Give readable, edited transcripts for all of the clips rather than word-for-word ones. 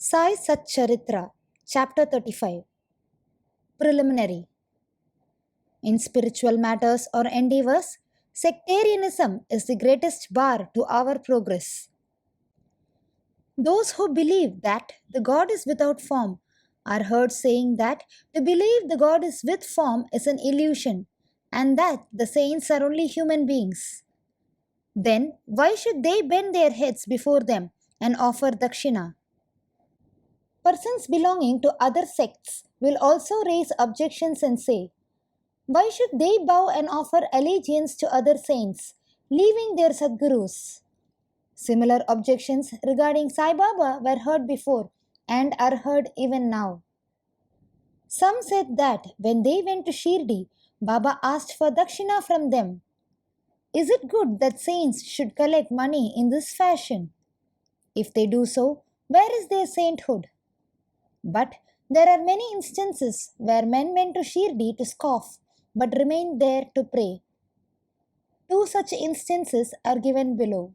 Sai Satcharitra, Chapter 35. Preliminary. In spiritual matters or endeavors, sectarianism is the greatest bar to our progress. Those who believe that the God is without form are heard saying that to believe the God is with form is an illusion and that the saints are only human beings. Then why should they bend their heads before them and offer dakshina? Persons belonging to other sects will also raise objections and say, why should they bow and offer allegiance to other saints, leaving their Sadgurus? Similar objections regarding Sai Baba were heard before and are heard even now. Some said that when they went to Shirdi, Baba asked for dakshina from them. Is it good that saints should collect money in this fashion? If they do so, where is their sainthood? But there are many instances where men went to Shirdi to scoff but remained there to pray. Two such instances are given below.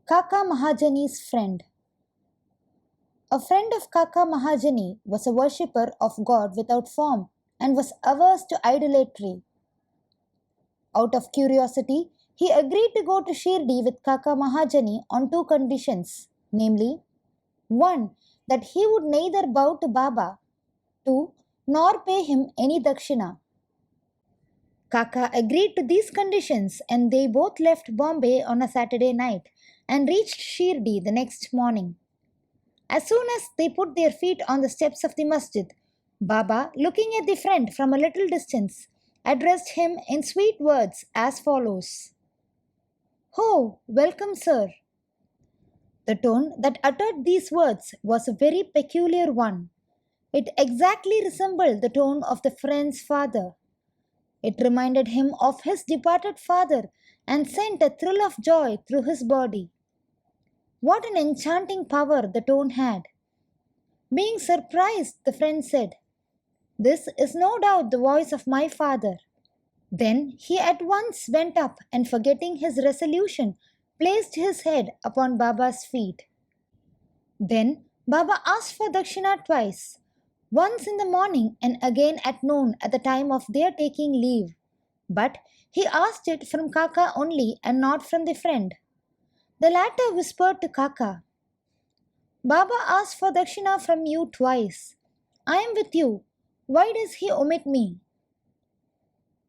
Kaka Mahajani's friend. A friend of Kaka Mahajani was a worshipper of God without form and was averse to idolatry. Out of curiosity, he agreed to go to Shirdi with Kaka Mahajani on two conditions, namely, 1. That he would neither bow to Baba, 2. Nor pay him any dakshina. Kaka agreed to these conditions and they both left Bombay on a Saturday night and reached Shirdi the next morning. As soon as they put their feet on the steps of the masjid, Baba, looking at the friend from a little distance, addressed him in sweet words as follows. "Ho, welcome, sir." The tone that uttered these words was a very peculiar one. It exactly resembled the tone of the friend's father. It reminded him of his departed father and sent a thrill of joy through his body. What an enchanting power the tone had! Being surprised, the friend said, "This is no doubt the voice of my father." Then he at once went up and, forgetting his resolution, placed his head upon Baba's feet. Then Baba asked for dakshina twice, once in the morning and again at noon at the time of their taking leave. But he asked it from Kaka only and not from the friend. The latter whispered to Kaka, "Baba asked for dakshina from you twice. I am with you. Why does he omit me?"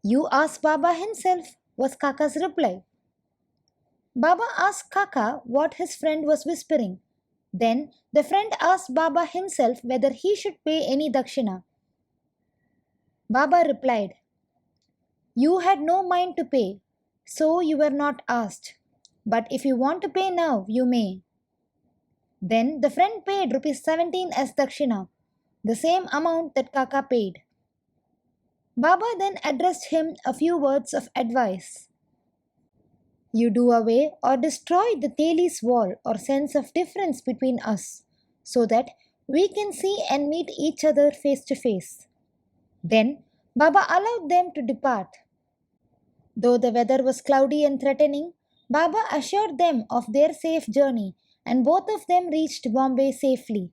"You ask Baba himself," was Kaka's reply. Baba asked Kaka what his friend was whispering. Then the friend asked Baba himself whether he should pay any dakshina. Baba replied, "You had no mind to pay, so you were not asked. But if you want to pay now, you may." Then the friend paid ₹17 as dakshina, the same amount that Kaka paid. Baba then addressed him a few words of advice. "You do away or destroy the Thales wall or sense of difference between us, so that we can see and meet each other face to face." Then Baba allowed them to depart. Though the weather was cloudy and threatening, Baba assured them of their safe journey and both of them reached Bombay safely.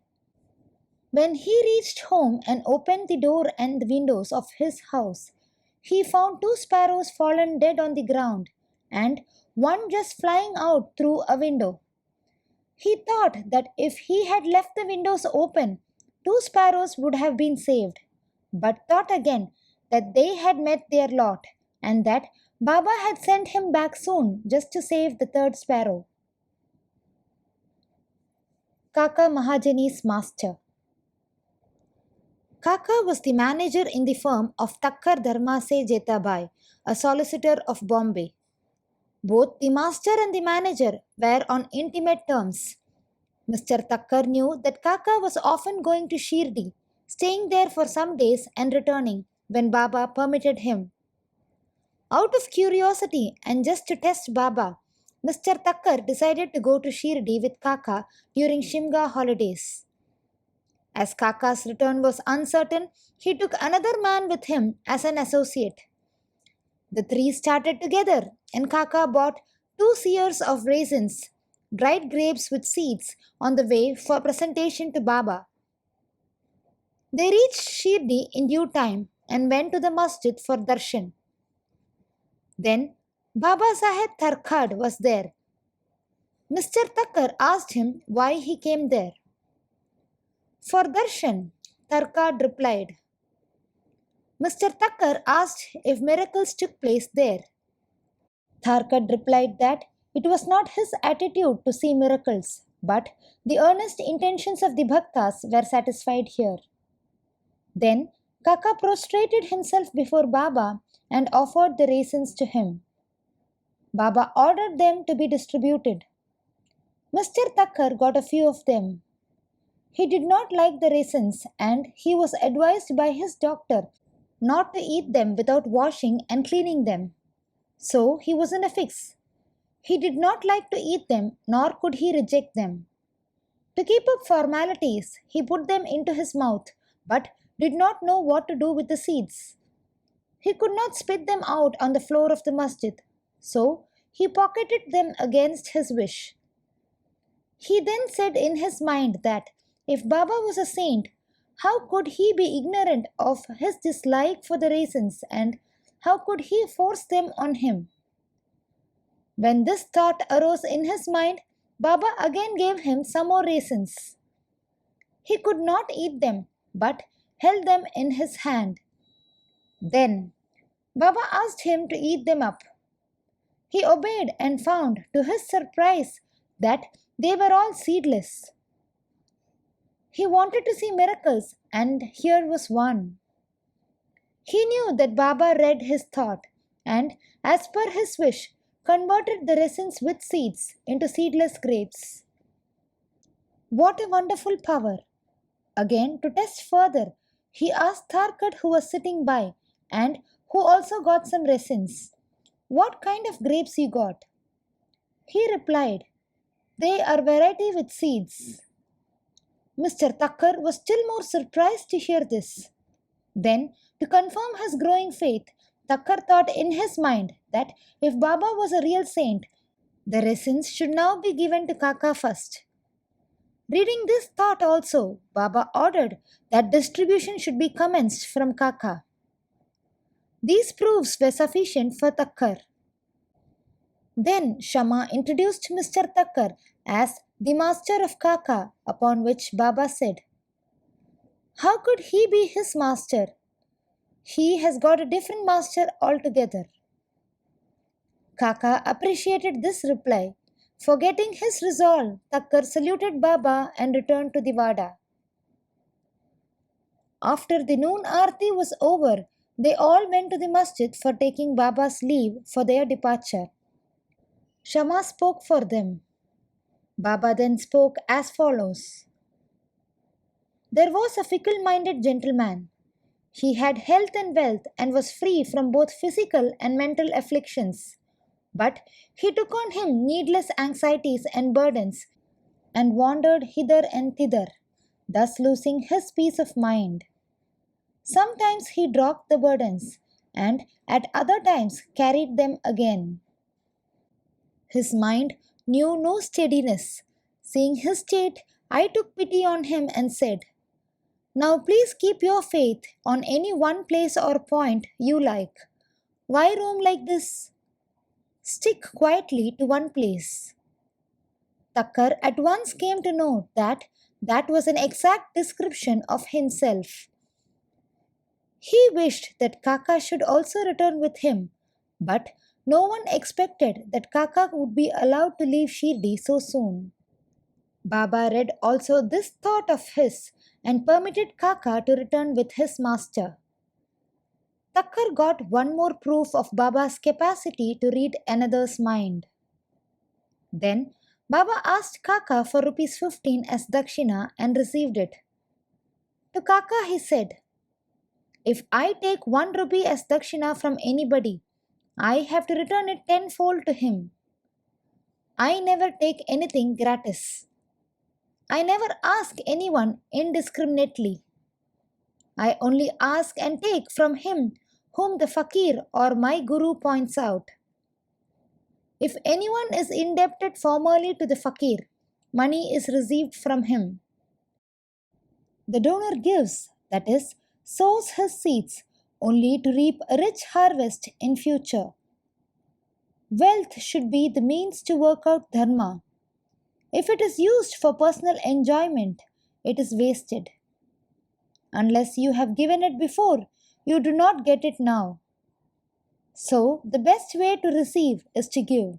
When he reached home and opened the door and the windows of his house, he found two sparrows fallen dead on the ground and one just flying out through a window. He thought that if he had left the windows open, two sparrows would have been saved, but thought again that they had met their lot and that Baba had sent him back soon just to save the third sparrow. Kaka Mahajani's master. Kaka was the manager in the firm of Takkar Dharmase Jetabai, a solicitor of Bombay. Both the master and the manager were on intimate terms. Mr. Takkar knew that Kaka was often going to Shirdi, staying there for some days and returning when Baba permitted him. Out of curiosity and just to test Baba, Mr. Takkar decided to go to Shirdi with Kaka during Shimga holidays. As Kaka's return was uncertain, he took another man with him as an associate. The three started together and Kaka bought 2 seers of raisins, dried grapes with seeds on the way for presentation to Baba. They reached Shirdi in due time and went to the masjid for darshan. Then Baba Saheb Tarkhad was there. Mr. Thakkar asked him why he came there. For darshan, Tarkhad replied. Mr. Thakkar asked if miracles took place there. Tharkad replied that it was not his attitude to see miracles, but the earnest intentions of the bhaktas were satisfied here. Then Kaka prostrated himself before Baba and offered the raisins to him. Baba ordered them to be distributed. Mr. Thakkar got a few of them. He did not like the raisins and he was advised by his doctor not to eat them without washing and cleaning them. So he was in a fix. He did not like to eat them, nor could he reject them. To keep up formalities, he put them into his mouth, but did not know what to do with the seeds. He could not spit them out on the floor of the masjid, so he pocketed them against his wish. He then said in his mind that if Baba was a saint, how could he be ignorant of his dislike for the raisins and how could he force them on him? When this thought arose in his mind, Baba again gave him some more raisins. He could not eat them, but held them in his hand. Then Baba asked him to eat them up. He obeyed and found, to his surprise, that they were all seedless. He wanted to see miracles, and here was one. He knew that Baba read his thought and, as per his wish, converted the raisins with seeds into seedless grapes. What a wonderful power! Again, to test further, he asked Tharkad, who was sitting by and who also got some raisins, what kind of grapes you got? He replied, they are variety with seeds. Mr. Thakkar was still more surprised to hear this. Then, to confirm his growing faith, Thakkar thought in his mind that if Baba was a real saint, the raisins should now be given to Kaka first. Reading this thought also, Baba ordered that distribution should be commenced from Kaka. These proofs were sufficient for Thakkar. Then Shama introduced Mr. Thakkar as the master of Kaka, upon which Baba said, how could he be his master? He has got a different master altogether. Kaka appreciated this reply. Forgetting his resolve, Thakkar saluted Baba and returned to the Vada. After the noon arti was over, they all went to the masjid for taking Baba's leave for their departure. Shama spoke for them. Baba then spoke as follows. There was a fickle-minded gentleman. He had health and wealth and was free from both physical and mental afflictions. But he took on him needless anxieties and burdens and wandered hither and thither, thus losing his peace of mind. Sometimes he dropped the burdens and at other times carried them again. His mind knew no steadiness. Seeing his state, I took pity on him and said, now please keep your faith on any one place or point you like. Why roam like this? Stick quietly to one place. Thakkar at once came to know that that was an exact description of himself. He wished that Kaka should also return with him, but no one expected that Kaka would be allowed to leave Shirdi so soon. Baba read also this thought of his and permitted Kaka to return with his master. Thakkar got one more proof of Baba's capacity to read another's mind. Then Baba asked Kaka for ₹15 as dakshina and received it. To Kaka he said, if I take 1 rupee as dakshina from anybody, I have to return it tenfold to him. I never take anything gratis. I never ask anyone indiscriminately. I only ask and take from him whom the fakir or my guru points out. If anyone is indebted formally to the fakir, money is received from him. The donor gives, that is, sows his seeds only to reap a rich harvest in future. Wealth should be the means to work out dharma. If it is used for personal enjoyment, it is wasted. Unless you have given it before, you do not get it now. So, the best way to receive is to give.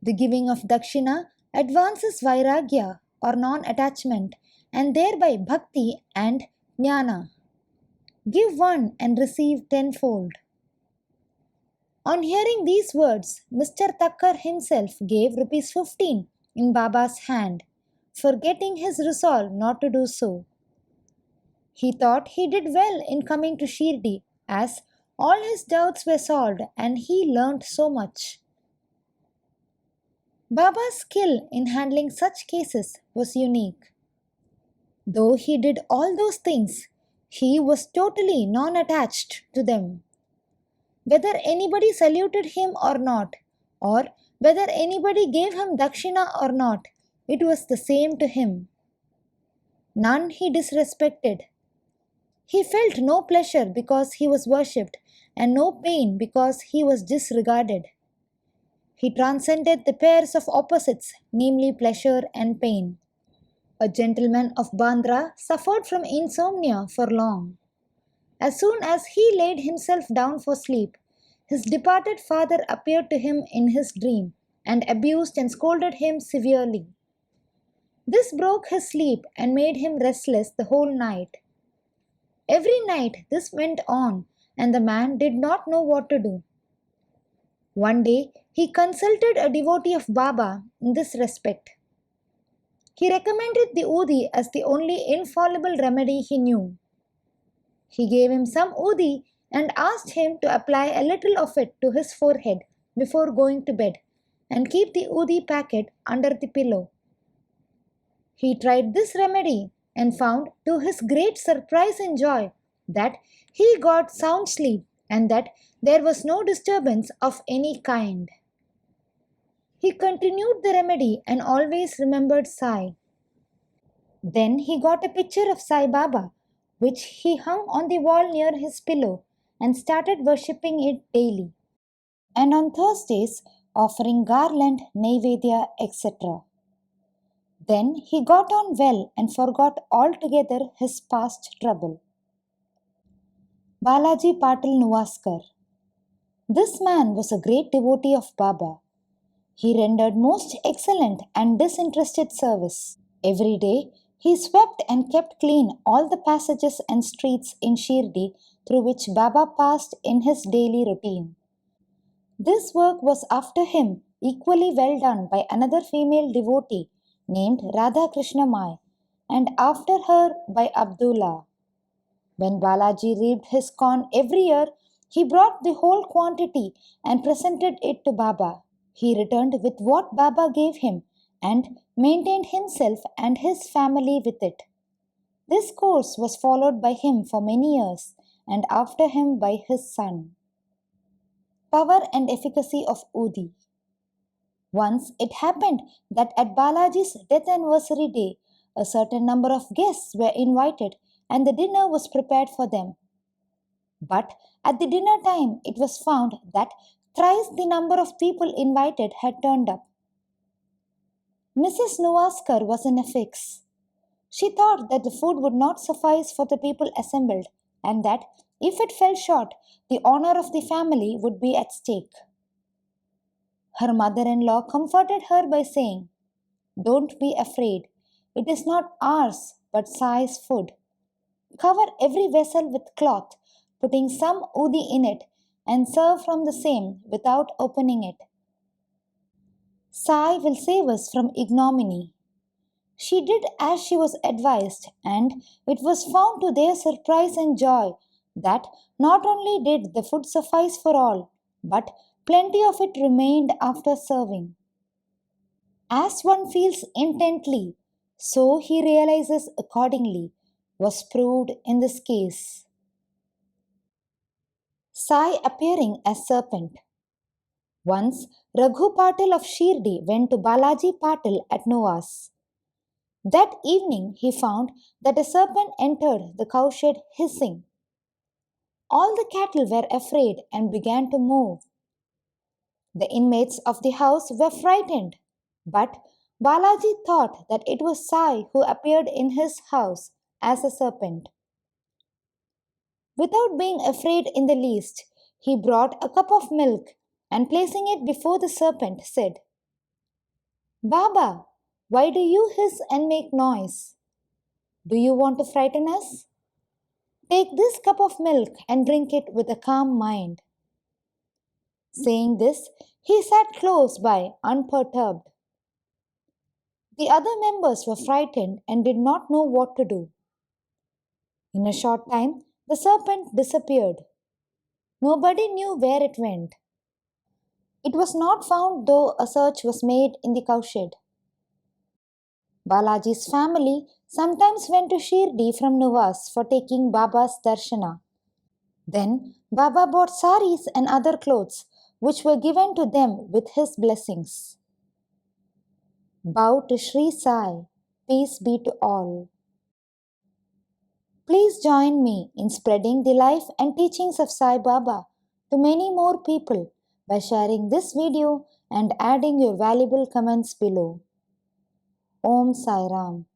The giving of dakshina advances vairagya or non attachment and thereby bhakti and jnana. Give one and receive tenfold. On hearing these words, Mr. Thakkar himself gave rupees 15 in Baba's hand, forgetting his resolve not to do so. He thought he did well in coming to Shirdi, as all his doubts were solved and he learnt so much. Baba's skill in handling such cases was unique. Though he did all those things, he was totally non attached to them. Whether anybody saluted him or not, or whether anybody gave him dakshina or not, it was the same to him. None he disrespected. He felt no pleasure because he was worshipped, and no pain because he was disregarded. He transcended the pairs of opposites, namely pleasure and pain. A gentleman of Bandra suffered from insomnia for long. As soon as he laid himself down for sleep, his departed father appeared to him in his dream and abused and scolded him severely. This broke his sleep and made him restless the whole night. Every night this went on, and the man did not know what to do. One day he consulted a devotee of Baba in this respect. He recommended the udi as the only infallible remedy he knew. He gave him some udi and asked him to apply a little of it to his forehead before going to bed and keep the udi packet under the pillow. He tried this remedy and found, to his great surprise and joy, that he got sound sleep and that there was no disturbance of any kind. He continued the remedy and always remembered Sai. Then he got a picture of Sai Baba, which he hung on the wall near his pillow and started worshipping it daily, and on Thursdays offering garland, naivedya, etc. Then he got on well and forgot altogether his past trouble. Balaji Patil Nuwaskar. This man was a great devotee of Baba. He rendered most excellent and disinterested service. Every day he swept and kept clean all the passages and streets in Shirdi through which Baba passed in his daily routine. This work was after him equally well done by another female devotee named Radha Krishna Mai, and after her by Abdullah. When Balaji reaped his corn every year, he brought the whole quantity and presented it to Baba. He returned with what Baba gave him and maintained himself and his family with it. This course was followed by him for many years, and after him by his son. Power and efficacy of Udi. Once it happened that at Balaji's death anniversary day, a certain number of guests were invited and the dinner was prepared for them. But at the dinner time, it was found that thrice the number of people invited had turned up. Mrs. Nuwaskar was in a fix. She thought that the food would not suffice for the people assembled, and that if it fell short, the honor of the family would be at stake. Her mother-in-law comforted her by saying, "Don't be afraid. It is not ours, but Sai's food. Cover every vessel with cloth, putting some udi in it, and serve from the same without opening it. Sai will save us from ignominy." She did as she was advised, and it was found to their surprise and joy that not only did the food suffice for all, but plenty of it remained after serving. As one feels intently, so he realizes accordingly, was proved in this case. Sai appearing as serpent. Once, Raghu Patil of Shirdi went to Balaji Patil at Novas. That evening, he found that a serpent entered the cowshed hissing. All the cattle were afraid and began to move. The inmates of the house were frightened, but Balaji thought that it was Sai who appeared in his house as a serpent. Without being afraid in the least, he brought a cup of milk and placing it before the serpent said, Baba, why do you hiss and make noise? Do you want to frighten us? Take this cup of milk and drink it with a calm mind. Saying this, he sat close by, unperturbed. The other members were frightened and did not know what to do. In a short time, the serpent disappeared. Nobody knew where it went. It was not found though a search was made in the cowshed. Balaji's family sometimes went to Shirdi from Nuvas for taking Baba's darshana. Then Baba bought saris and other clothes which were given to them with his blessings. Bow to Sri Sai, peace be to all. Please join me in spreading the life and teachings of Sai Baba to many more people by sharing this video and adding your valuable comments below. Om Sai Ram.